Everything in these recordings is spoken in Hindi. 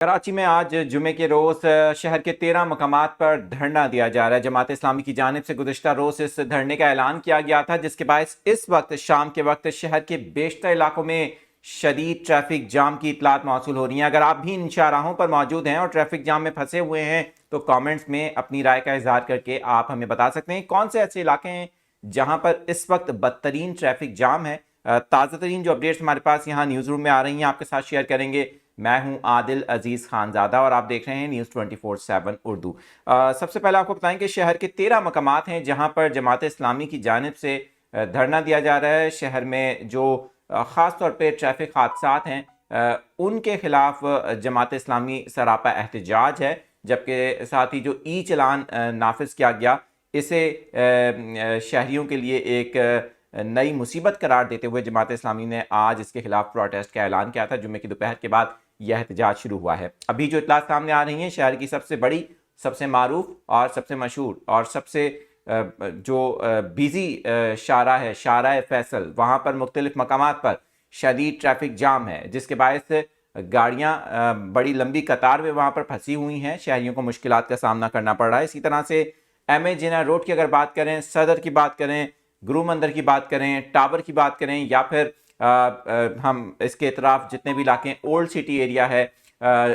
कराची में आज जुमे के रोज़ शहर के 13 मकामात पर धरना दिया जा रहा है। जमात इस्लामी की जानिब से गुज़िश्ता रोज़ इस धरने का ऐलान किया गया था, जिसके बायस इस वक्त शाम के वक्त शहर के बेशतर इलाकों में शदीद ट्रैफिक जाम की इतलात मौसूल हो रही हैं। अगर आप भी इन शाहराहों पर मौजूद हैं और ट्रैफिक जाम में फंसे हुए हैं तो कॉमेंट्स में अपनी राय का इजहार करके आप हमें बता सकते हैं कौन से ऐसे इलाके हैं जहां पर इस वक्त बदतरीन ट्रैफिक जाम है। ताज़ा तरीन जो अपडेट्स हमारे पास यहाँ न्यूज़ रूम में आ रही हैं आपके साथ शेयर करेंगे। मैं हूं आदिल अजीज खानजादा और आप देख रहे हैं न्यूज़ 24/7 उर्दू। सबसे पहले आपको बताएं कि शहर के 13 मकामात हैं जहां पर जमात इस्लामी की जानिब से धरना दिया जा रहा है। शहर में जो ख़ास तौर पे ट्रैफिक हादसात हैं उनके खिलाफ जमात इस्लामी सरापा एहतजाज है, जबकि साथ ही जो ई चलान नाफिज किया गया इसे शहरियों के लिए एक नई मुसीबत करार देते हुए जमात इस्लामी ने आज इसके खिलाफ प्रोटेस्ट का ऐलान किया था। जुम्मे की दोपहर के बाद यह एहतजाज शुरू हुआ है। अभी जो इतला सामने आ रही हैं, शहर की सबसे बड़ी, सबसे मारूफ और सबसे मशहूर और सबसे जो बिजी शारा है, शारा फैसल, वहाँ पर मुख्तलिफ मकामात पर शदीद ट्रैफिक जाम है, जिसके बायस गाड़ियाँ बड़ी लंबी कतार में वहाँ पर फंसी हुई हैं। शहरियों को मुश्किलात का सामना करना पड़ रहा है। इसी तरह से एम ए जिना रोड की अगर बात करें, सदर की बात करें, गुरु मंदिर की बात करें, टावर की बात करें, या फिर हम इसके इतराफ जितने भी इलाके, ओल्ड सिटी एरिया है,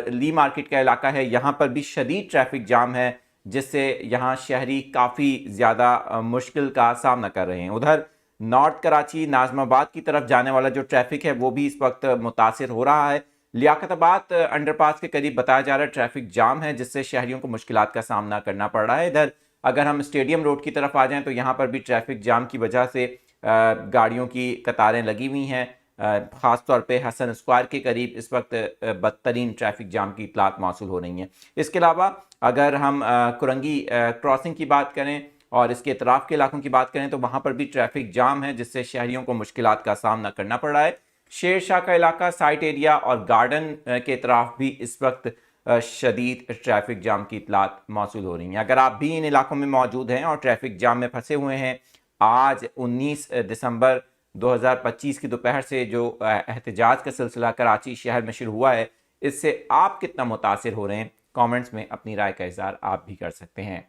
ली मार्केट का इलाका है, यहाँ पर भी शदीद ट्रैफिक जाम है, जिससे यहाँ शहरी काफ़ी ज़्यादा मुश्किल का सामना कर रहे हैं। उधर नॉर्थ कराची नाजमाबाद की तरफ जाने वाला जो ट्रैफिक है वो भी इस वक्त मुतासिर हो रहा है। लियाकताबाद अंडरपास के करीब बताया जा रहा है ट्रैफिक जाम है, जिससे शहरियों को मुश्किलात का सामना करना पड़ रहा है। इधर अगर हम स्टेडियम रोड की तरफ आ जाएं तो यहाँ पर भी ट्रैफिक जाम की वजह से गाड़ियों की कतारें लगी हुई हैं। ख़ास तौर पे हसन स्क्वायर के करीब इस वक्त बदतरीन ट्रैफिक जाम की इतलात मौसूल हो रही हैं। इसके अलावा अगर हम कुरंगी क्रॉसिंग की बात करें और इसके इतराफ़ के इलाकों की बात करें तो वहाँ पर भी ट्रैफिक जाम है, जिससे शहरियों को मुश्किलात का सामना करना पड़ रहा है। शेर शाह का इलाका, साइट एरिया और गार्डन के इतराफ़ भी इस वक्त शदीद ट्रैफिक जाम की इतलात मौसूल हो रही हैं। अगर आप भी इन इलाकों में मौजूद हैं और ट्रैफिक जाम में फंसे हुए हैं, आज 19 दिसंबर 2025 की दोपहर से जो एहतजाज का सिलसिला कराची शहर में शुरू हुआ है, इससे आप कितना मुतासिर हो रहे हैं, कमेंट्स में अपनी राय का इज़हार आप भी कर सकते हैं।